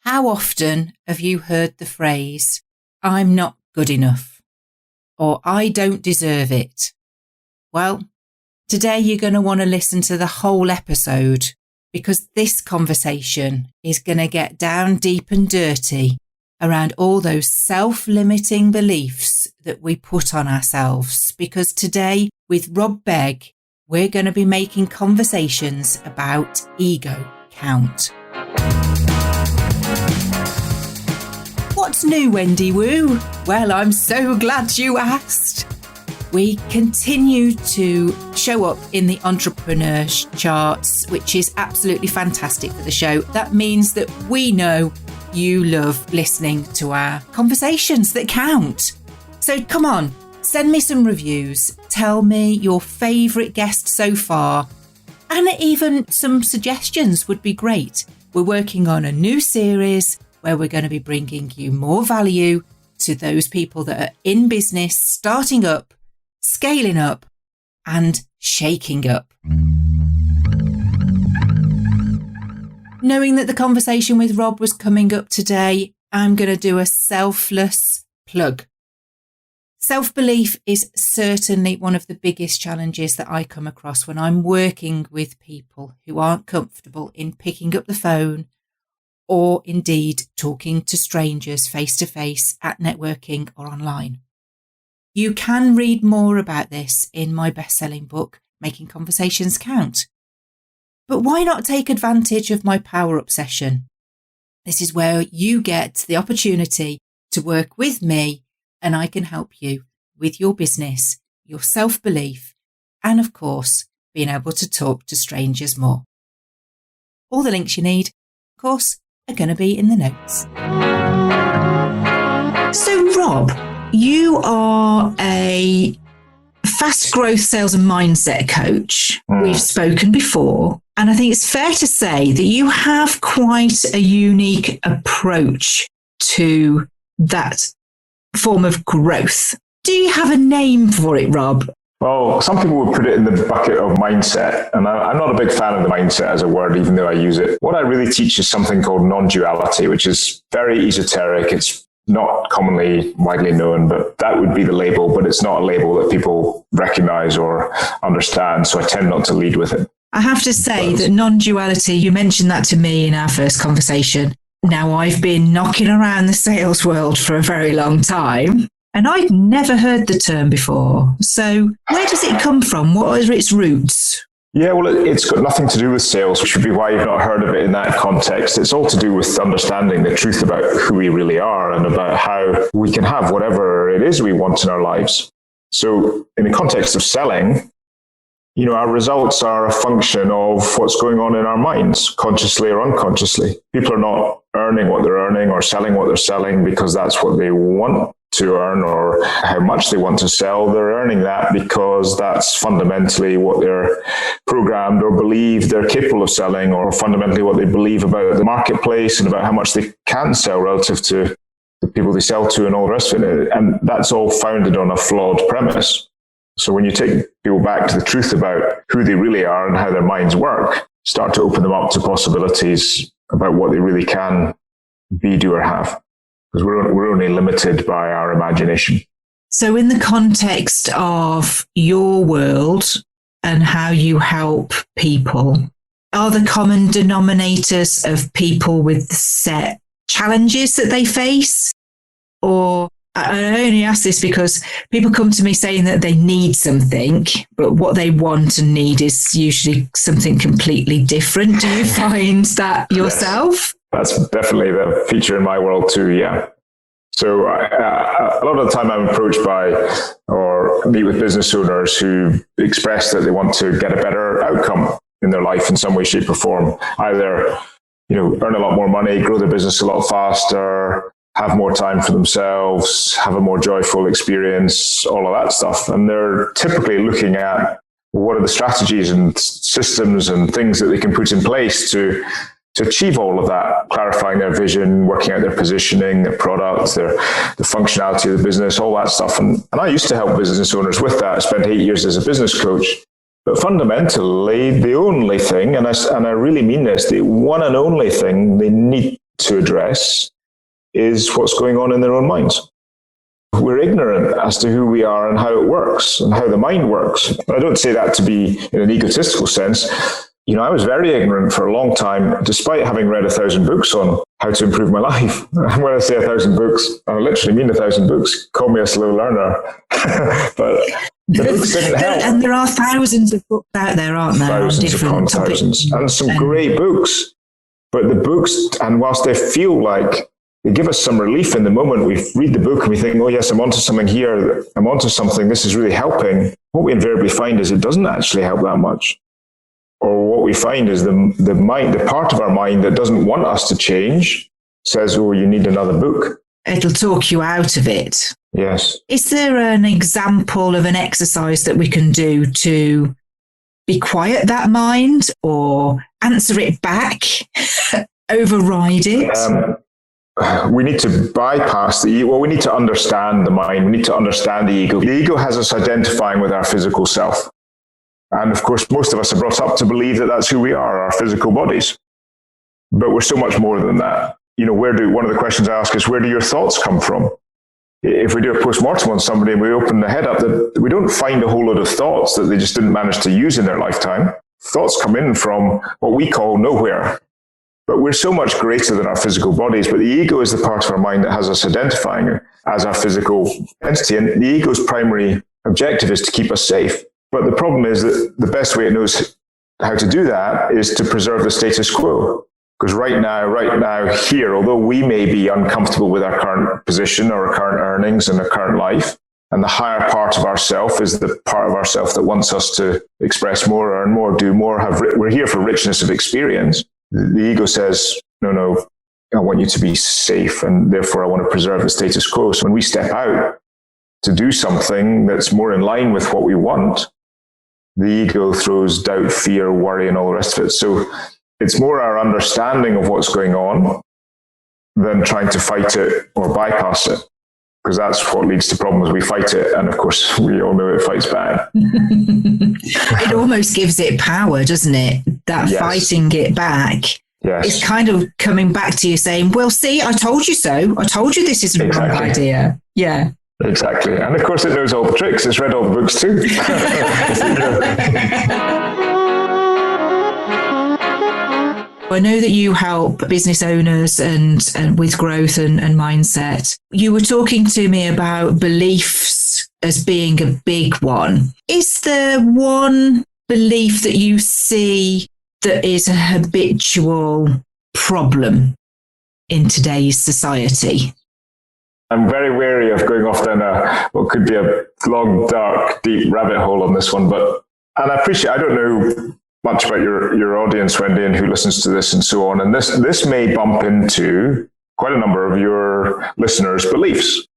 How often have you heard the phrase, "I'm not good enough," or "I don't deserve it"? Well, today you're going to want to listen to the whole episode, because this conversation is going to get down deep and dirty around all those self-limiting beliefs that we put on ourselves. Because today, with Rob Begg, we're going to be making conversations about ego count. What's new, Wendy Woo? Well, I'm so glad you asked. We continue to show up in the entrepreneur charts, which is absolutely fantastic for the show. That means that we know you love listening to our conversations that count. So come on, send me some reviews. Tell me your favourite guest so far. And even some suggestions would be great. We're working on a new series where we're going to be bringing you more value to those people that are in business, starting up, scaling up, and shaking up. Knowing that the conversation with Rob was coming up today, I'm going to do a selfless plug. Self-belief is certainly one of the biggest challenges that I come across when I'm working with people who aren't comfortable in picking up the phone or indeed talking to strangers face-to-face at networking or online. You can read more about this in my best-selling book, Making Conversations Count. But why not take advantage of my power-up session? This is where you get the opportunity to work with me, and I can help you with your business, your self-belief, and of course, being able to talk to strangers more. All the links you need, of course, are going to be in the notes. So, Rob, you are a fast growth sales and mindset coach. We've spoken before, and I think it's fair to say that you have quite a unique approach to that form of growth. Do you have a name for it, Rob? Well, some people would put it in the bucket of mindset, and I'm not a big fan of the mindset as a word, even though I use it. What I really teach is something called non-duality, which is very esoteric. It's not commonly widely known, but that would be the label, but it's not a label that people recognize or understand, so I tend not to lead with it. I have to say that non-duality, you mentioned that to me in our first conversation. Now, I've been knocking around the sales world for a very long time, and I'd never heard the term before. So where does it come from? What are its roots? Yeah, well, it's got nothing to do with sales, which would be why you've not heard of it in that context. It's all to do with understanding the truth about who we really are and about how we can have whatever it is we want in our lives. So in the context of selling, you know, our results are a function of what's going on in our minds, consciously or unconsciously. People are not earning what they're earning or selling what they're selling because that's what they want to earn or how much they want to sell. They're earning that because that's fundamentally what they're programmed or believe they're capable of selling, or fundamentally what they believe about the marketplace and about how much they can sell relative to the people they sell to and all the rest of it. And that's all founded on a flawed premise. So when you take people back to the truth about who they really are and how their minds work, start to open them up to possibilities about what they really can be, do, or have. Because we're only limited by our imagination. So in the context of your world and how you help people, are the common denominators of people with set challenges that they face? Or I only ask this because people come to me saying that they need something, but what they want and need is usually something completely different. Do you find that yourself? That's definitely the feature in my world too, yeah. So a lot of the time I'm approached by or meet with business owners who express that they want to get a better outcome in their life in some way, shape or form. Either, you know, earn a lot more money, grow their business a lot faster, have more time for themselves, have a more joyful experience, all of that stuff. And they're typically looking at what are the strategies and systems and things that they can put in place to achieve all of that, clarifying their vision, working out their positioning, their products, the functionality of the business, all that stuff. And I used to help business owners with that. I spent 8 years as a business coach. But fundamentally, the only thing, and I really mean this, the one and only thing they need to address is what's going on in their own minds. We're ignorant as to who we are and how it works and how the mind works. I don't say that to be in an egotistical sense. I was very ignorant for a long time, despite having read 1,000 books on how to improve my life. And when I say 1,000 books, I literally mean 1,000 books. Call me a slow learner. But the books didn't help. And there are thousands of books out there, aren't there? Thousands upon thousands. And some great books. But the books, and whilst they feel like they give us some relief in the moment, we read the book and we think, oh yes, I'm onto something here. I'm onto something. This is really helping. What we invariably find is it doesn't actually help that much. Or what we find is the mind, the part of our mind that doesn't want us to change, says, oh, you need another book. It'll talk you out of it. Yes. Is there an example of an exercise that we can do to be quiet that mind or answer it back, override it? We need to bypass the ego. Well, we need to understand the mind. We need to understand the ego. The ego has us identifying with our physical self. And of course, most of us are brought up to believe that that's who we are, our physical bodies. But we're so much more than that. One of the questions I ask is, where do your thoughts come from? If we do a post-mortem on somebody and we open the head up, we don't find a whole lot of thoughts that they just didn't manage to use in their lifetime. Thoughts come in from what we call nowhere. But we're so much greater than our physical bodies. But the ego is the part of our mind that has us identifying as our physical entity. And the ego's primary objective is to keep us safe. But the problem is that the best way it knows how to do that is to preserve the status quo. Because right now, here, although we may be uncomfortable with our current position or our current earnings and our current life, and the higher part of ourself is the part of ourself that wants us to express more, earn more, do more, we're here for richness of experience. The ego says, no, I want you to be safe, and therefore I want to preserve the status quo. So when we step out to do something that's more in line with what we want, the ego throws doubt, fear, worry, and all the rest of it. So it's more our understanding of what's going on than trying to fight it or bypass it, because that's what leads to problems. We fight it, and of course, we all know it fights back. It almost gives it power, doesn't it? That yes. Fighting it back. Yes. It's kind of coming back to you saying, well, see, I told you so. I told you this is a wrong idea. Yeah. Exactly. And of course, it knows all the tricks. It's read all the books too. I know that you help business owners and with growth and mindset. You were talking to me about beliefs as being a big one. Is there one belief that you see that is a habitual problem in today's society? I'm very wary of going off down what could be a long, dark, deep rabbit hole on this one. And I don't know much about your audience, Wendy, and who listens to this and so on. And this may bump into quite a number of your listeners' beliefs,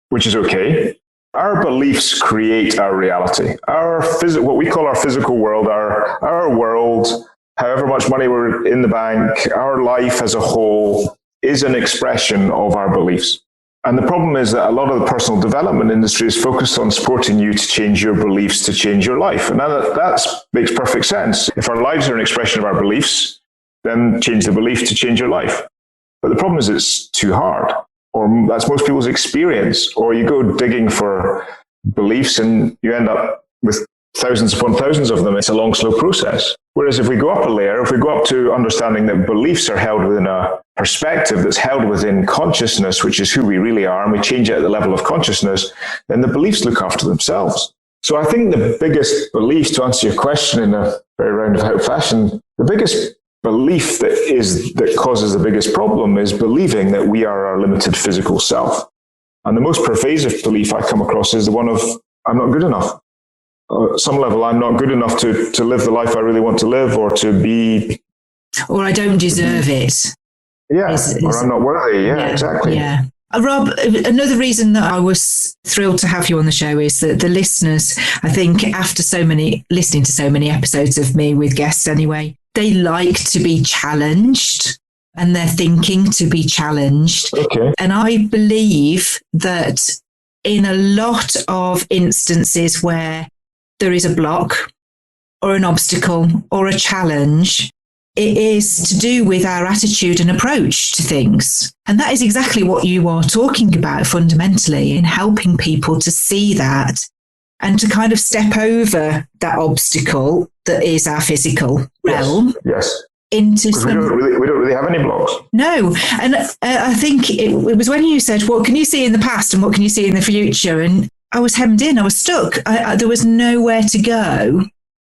which is okay. Our beliefs create our reality. What we call our physical world, our world, however much money we're in the bank, our life as a whole is an expression of our beliefs. And the problem is that a lot of the personal development industry is focused on supporting you to change your beliefs to change your life. And that makes perfect sense. If our lives are an expression of our beliefs, then change the belief to change your life. But the problem is it's too hard, or that's most people's experience. Or you go digging for beliefs and you end up with thousands upon thousands of them. It's a long, slow process. Whereas if we go up a layer, if we go up to understanding that beliefs are held within a perspective that's held within consciousness, which is who we really are, and we change it at the level of consciousness, then the beliefs look after themselves. So I think the biggest belief, to answer your question in a very roundabout fashion, the biggest belief that causes the biggest problem is believing that we are our limited physical self. And the most pervasive belief I come across is the one of, I'm not good enough. At some level, I'm not good enough to live the life I really want to live, or to be... Or I don't deserve it. Yeah, or I'm not worthy. Yeah, exactly. Yeah. Rob, another reason that I was thrilled to have you on the show is that the listeners, I think after listening to so many episodes of me with guests anyway, they like to be challenged and they're thinking to be challenged. Okay. And I believe that in a lot of instances where there is a block or an obstacle or a challenge, it is to do with our attitude and approach to things. And that is exactly what you are talking about fundamentally, in helping people to see that and to kind of step over that obstacle that is our physical realm. Yes. Into we don't really have any blocks. No. And I think it was when you said, what can you see in the past and what can you see in the future? And I was hemmed in, I was stuck. There was nowhere to go.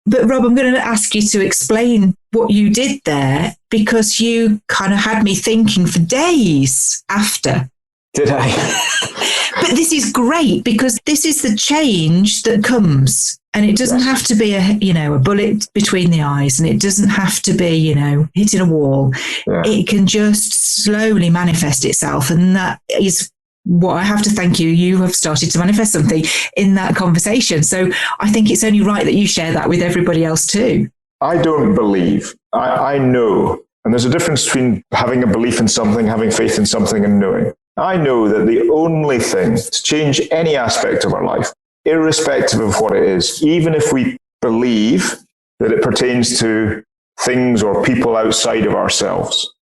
But Rob, I'm going to ask you to explain what you did there, because you kind of had me thinking for days after. Did I? But this is great, because this is the change that comes. And it doesn't have to be a bullet between the eyes, and it doesn't have to be, hitting a wall. Yeah. It can just slowly manifest itself. And that is what I have to thank you. You have started to manifest something in that conversation. So I think it's only right that you share that with everybody else too. I don't believe. I know. And there's a difference between having a belief in something, having faith in something, and knowing. I know that the only thing to change any aspect of our life, irrespective of what it is, even if we believe that it pertains to things or people outside of ourselves,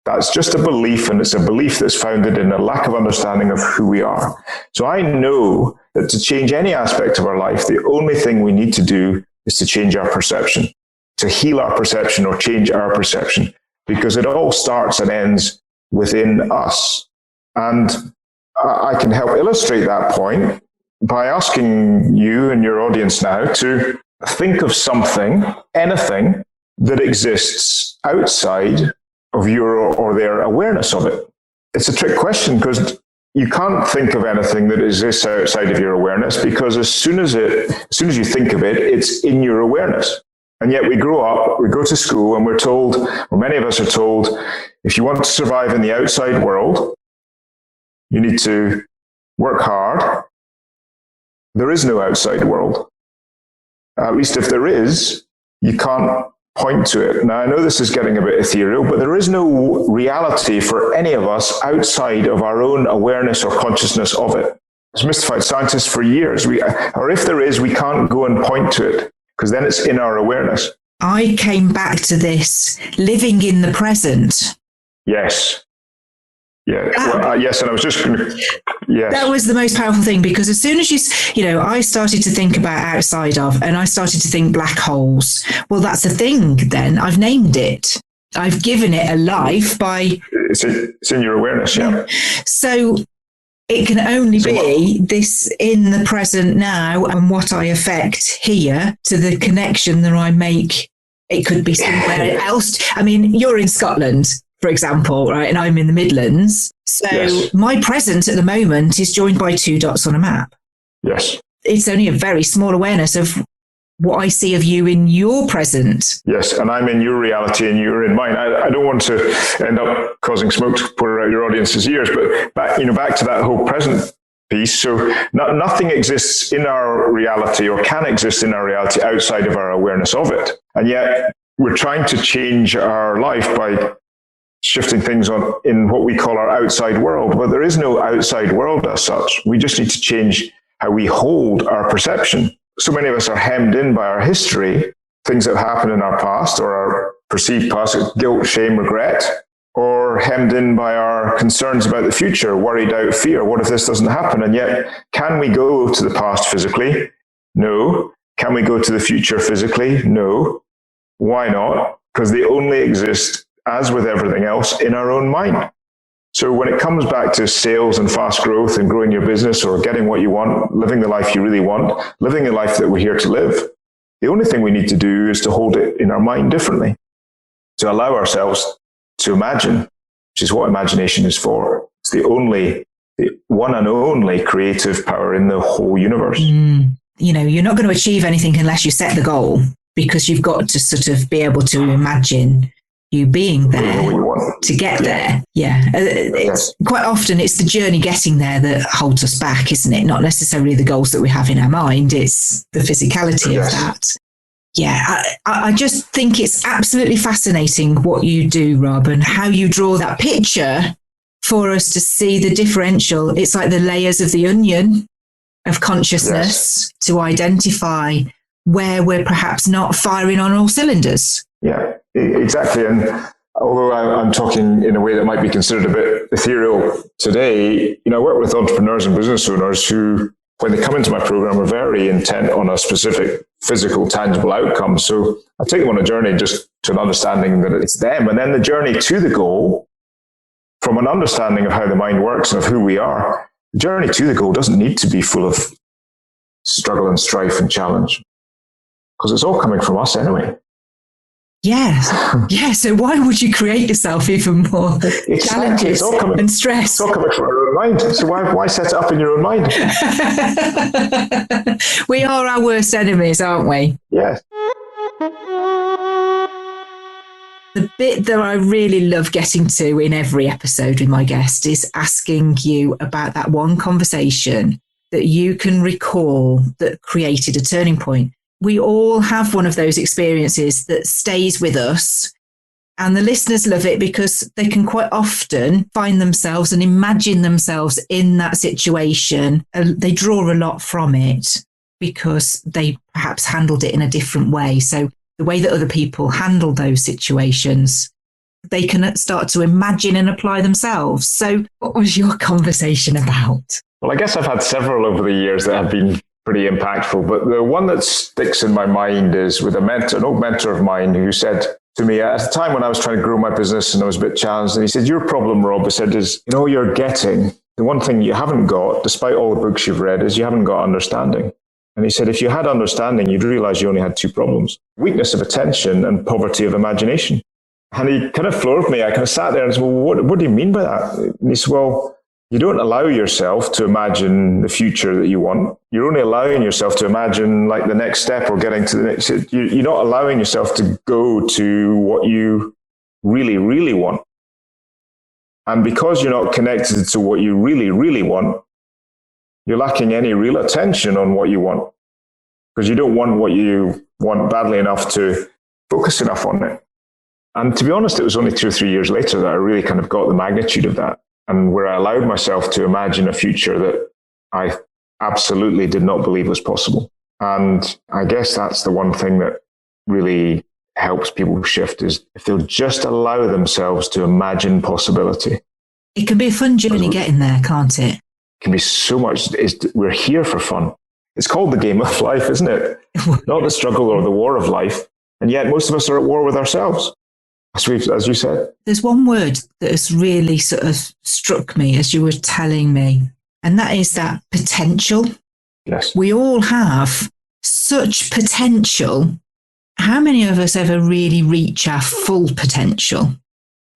that's just a belief, and it's a belief that's founded in a lack of understanding of who we are. So I know that to change any aspect of our life, the only thing we need to do is to change our perception, to heal our perception or change our perception, because it all starts and ends within us. And I can help illustrate that point by asking you and your audience now to think of something, anything that exists outside of your or their awareness of it. It's a trick question, because you can't think of anything that exists outside of your awareness, because as soon as you think of it, it's in your awareness. And yet we grow up, we go to school, and we're told, or many of us are told, if you want to survive in the outside world, you need to work hard. There is no outside world. At least if there is, you can't point to it. Now, I know this is getting a bit ethereal, but there is no reality for any of us outside of our own awareness or consciousness of it. It's mystified scientists for years. Or if there is, we can't go and point to it, because then it's in our awareness. I came back to this living in the present. Yes. Yeah. Yes. And I was just going to, yes. That was the most powerful thing, because as soon as I started to think about outside of, and I started to think black holes. Well, that's a thing then. I've named it. I've given it a life by... It's in your awareness, yeah. So it can only be this in the present now, and what I affect here to the connection that I make. It could be somewhere else. I mean, you're in Scotland, for example, right? And I'm in the Midlands. So yes. My present at the moment is joined by 2 dots on a map. Yes. It's only a very small awareness of what I see of you in your present. Yes, and I'm in your reality and you're in mine. I don't want to end up causing smoke to pour out your audience's ears, but back to that whole present piece. So nothing exists in our reality or can exist in our reality outside of our awareness of it. And yet we're trying to change our life by shifting things on in what we call our outside world. But there is no outside world as such. We just need to change how we hold our perception. So many of us are hemmed in by our history, things that have happened in our past or our perceived past, guilt, shame, regret, or hemmed in by our concerns about the future, worry, doubt, fear. What if this doesn't happen? And yet, can we go to the past physically? No. Can we go to the future physically? No. Why not? Because they only exist, as with everything else, in our own mind. So when it comes back to sales and fast growth and growing your business or getting what you want, living the life you really want, living the life that we're here to live, the only thing we need to do is to hold it in our mind differently, to allow ourselves to imagine, which is what imagination is for. It's the one and only creative power in the whole universe. You're not going to achieve anything unless you set the goal, because you've got to sort of be able to imagine you being there to get there. Yeah. It's quite often it's the journey getting there that holds us back, isn't it? Not necessarily the goals that we have in our mind. It's the physicality of that. Yeah. I just think it's absolutely fascinating what you do, Rob, and how you draw that picture for us to see the differential. It's like the layers of the onion of consciousness to identify where we're perhaps not firing on all cylinders. Yeah, exactly. And although I'm talking in a way that might be considered a bit ethereal today, I work with entrepreneurs and business owners who, when they come into my program, are very intent on a specific physical, tangible outcome. So I take them on a journey just to an understanding that it's them. And then the journey to the goal, from an understanding of how the mind works and of who we are, the journey to the goal doesn't need to be full of struggle and strife and challenge, because it's all coming from us anyway. Yes. Yeah. So why would you create yourself even more challenges and stress? It's all coming from our own mind. So why set it up in your own mind? We are our worst enemies, aren't we? Yes. The bit that I really love getting to in every episode with my guest is asking you about that one conversation that you can recall that created a turning point. We all have one of those experiences that stays with us, and the listeners love it because they can quite often find themselves and imagine themselves in that situation. They draw a lot from it because they perhaps handled it in a different way. So the way that other people handle those situations, they can start to imagine and apply themselves. So what was your conversation about? Well, I guess I've had several over the years that have been pretty impactful, but the one that sticks in my mind is with an old mentor of mine who said to me at the time when I was trying to grow my business and I was a bit challenged, and he said, "Your problem, Rob," he said, "is you're getting the one thing you haven't got, despite all the books you've read, is you haven't got understanding." And he said, if you had understanding, you'd realize you only had two problems: weakness of attention and poverty of imagination. And he kind of floored me. I kind of sat there and said, well, what do you mean by that? And he said, well, you don't allow yourself to imagine the future that you want. You're only allowing yourself to imagine like the next step or getting to the next. You're not allowing yourself to go to what you really, really want. And because you're not connected to what you really, really want, you're lacking any real attention on what you want, because you don't want what you want badly enough to focus enough on it. And to be honest, it was only 2 or 3 years later that I really kind of got the magnitude of that, and where I allowed myself to imagine a future that I absolutely did not believe was possible. And I guess that's the one thing that really helps people shift, is if they'll just allow themselves to imagine possibility. It can be a fun journey getting there, can't it? Can be so much. We're here for fun. It's called the game of life, isn't it? Not the struggle or the war of life. And yet most of us are at war with ourselves, as you said. There's one word that has really sort of struck me as you were telling me, and that is that potential. Yes. We all have such potential. How many of us ever really reach our full potential?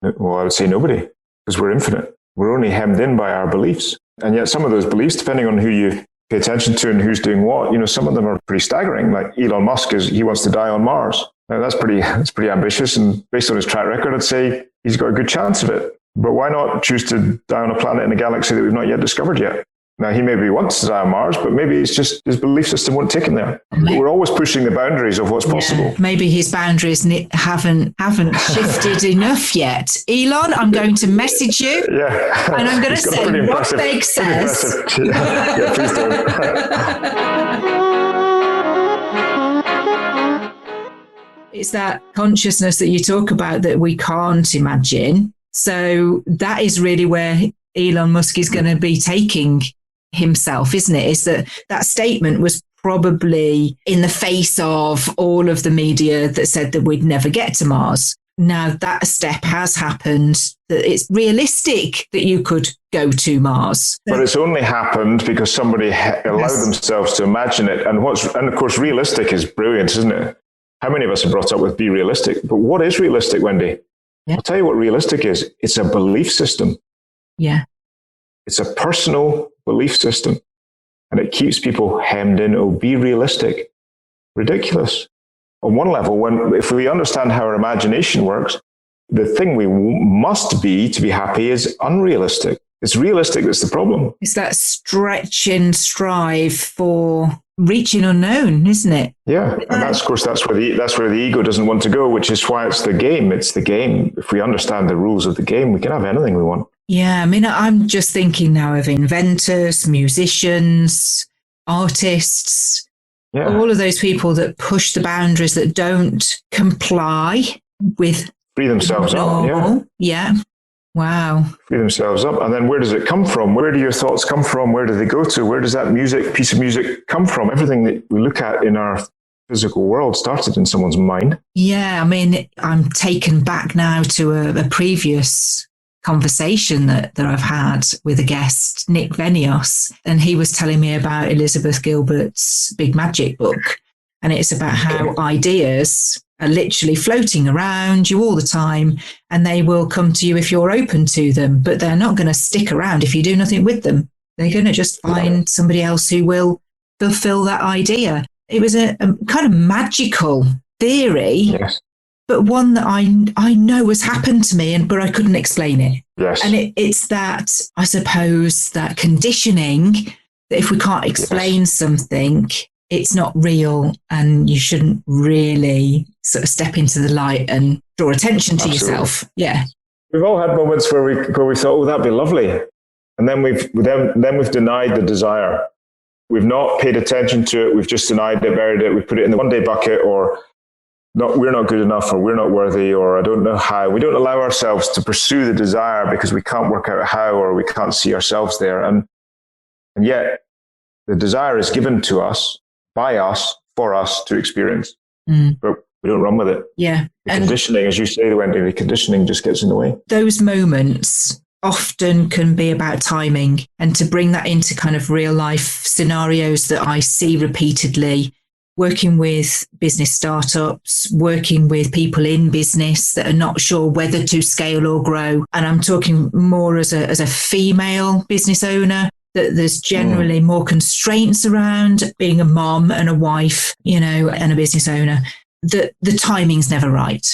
Well, I would say nobody, because we're infinite. We're only hemmed in by our beliefs. And yet some of those beliefs, depending on who you pay attention to and who's doing what, some of them are pretty staggering. Like Elon Musk, he wants to die on Mars. Now that's pretty ambitious. And based on his track record, I'd say he's got a good chance of it. But why not choose to die on a planet in a galaxy that we've not yet discovered yet? Now, he maybe wants to die on Mars, but maybe it's just his belief system won't take him there. But we're always pushing the boundaries of what's possible. Maybe his boundaries haven't shifted enough yet. Elon, I'm going to message you. Yeah. And I'm going to say what Begg says. Yeah, please do. It's that consciousness that you talk about that we can't imagine. So that is really where Elon Musk is going to be taking himself, isn't it? Is that statement was probably in the face of all of the media that said that we'd never get to Mars. Now that step has happened, that it's realistic that you could go to Mars. But it's only happened because somebody allowed themselves to imagine it. And of course, realistic is brilliant, isn't it? How many of us are brought up with be realistic? But what is realistic, Wendy? Yeah. I'll tell you what realistic is. It's a belief system. Yeah. It's a personal belief system, and it keeps people hemmed in. Oh, be realistic. Ridiculous. On one level, if we understand how our imagination works, the thing we must be to be happy is unrealistic. It's realistic that's the problem. It's that stretch and strive for reaching unknown, isn't it? Yeah, and that's where the ego doesn't want to go, which is why it's the game. It's the game. If we understand the rules of the game, we can have anything we want. Yeah, I mean, I'm just thinking now of inventors, musicians, artists. All of those people that push the boundaries, that don't comply with free themselves up. Yeah. Wow. Free themselves up. And then where does it come from? Where do your thoughts come from? Where do they go to? Where does that piece of music come from? Everything that we look at in our physical world started in someone's mind. Yeah. I mean, I'm taken back now to a previous conversation that I've had with a guest, Nick Venios, and he was telling me about Elizabeth Gilbert's Big Magic book. And it's about how ideas are literally floating around you all the time, and they will come to you if you're open to them, but they're not going to stick around if you do nothing with them. They're going to just find somebody else who will fulfill that idea. It was a kind of magical theory, but one that I know has happened to me, but I couldn't explain it. Yes. And it's that, I suppose, that conditioning that if we can't explain something, it's not real, and you shouldn't really sort of step into the light and draw attention to yourself. Yeah. We've all had moments where we thought, oh, that'd be lovely. And then we've denied the desire. We've not paid attention to it. We've just denied it, buried it. We put it in the one day bucket, or we're not good enough, or we're not worthy, or I don't know how. We don't allow ourselves to pursue the desire because we can't work out how, or we can't see ourselves there. And yet the desire is given to us, by us, for us to experience. But we don't run with it. Yeah. The conditioning, as you say, Wendy, the conditioning just gets in the way. Those moments often can be about timing, and to bring that into kind of real life scenarios that I see repeatedly, working with business startups, working with people in business that are not sure whether to scale or grow. And I'm talking more as a female business owner, that there's generally more constraints around being a mom and a wife, and a business owner, that the timing's never right.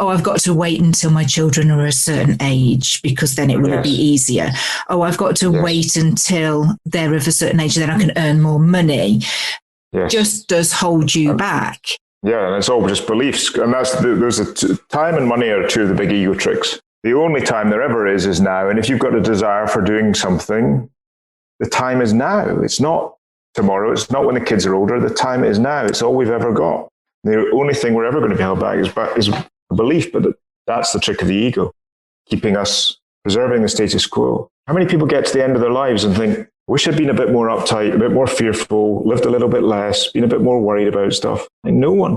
I've got to wait until my children are a certain age because then it will be easier. I've got to wait until they're of a certain age, then I can earn more money. Just does hold you back. Yeah, and it's all just beliefs. And time and money are two of the big ego tricks. The only time there ever is now. And if you've got a desire for doing something, the time is now. It's not tomorrow. It's not when the kids are older. The time is now. It's all we've ever got. The only thing we're ever going to be held back is a belief, but that's the trick of the ego, keeping us preserving the status quo. How many people get to the end of their lives and think, wish I'd been a bit more uptight, a bit more fearful, lived a little bit less, been a bit more worried about stuff? Like, no one.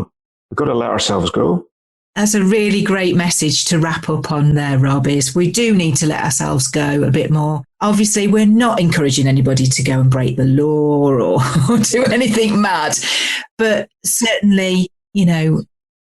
We've got to let ourselves go. That's a really great message to wrap up on there, Rob, is we do need to let ourselves go a bit more. Obviously, we're not encouraging anybody to go and break the law or do anything mad. But certainly,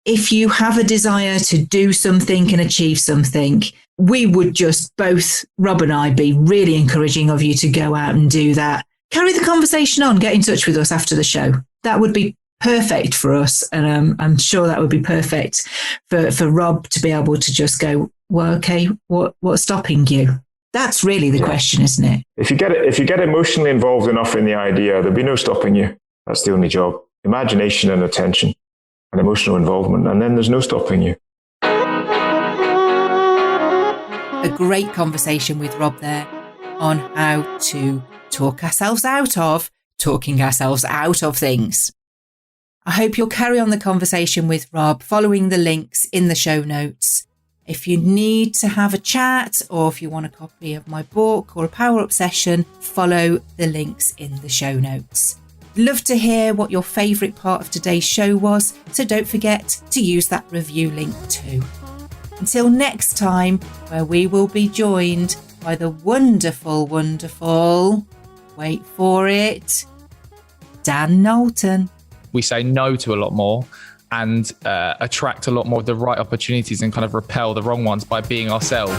if you have a desire to do something and achieve something, we would just both, Rob and I, be really encouraging of you to go out and do that. Carry the conversation on, get in touch with us after the show. That would be perfect for us. And I'm sure that would be perfect for Rob to be able to just go, well, okay, what's stopping you? That's really the question, isn't it? If you get emotionally involved enough in the idea, there'll be no stopping you. That's the only job. Imagination and attention and emotional involvement. And then there's no stopping you. A great conversation with Rob there on how to talk ourselves out of talking ourselves out of things. I hope you'll carry on the conversation with Rob following the links in the show notes. If you need to have a chat, or if you want a copy of my book or a power-up session, follow the links in the show notes. Love to hear what your favourite part of today's show was, so don't forget to use that review link too. Until next time, where we will be joined by the wonderful, wait for it, Dan Knowlton. We say no to a lot more and attract a lot more of the right opportunities and kind of repel the wrong ones by being ourselves.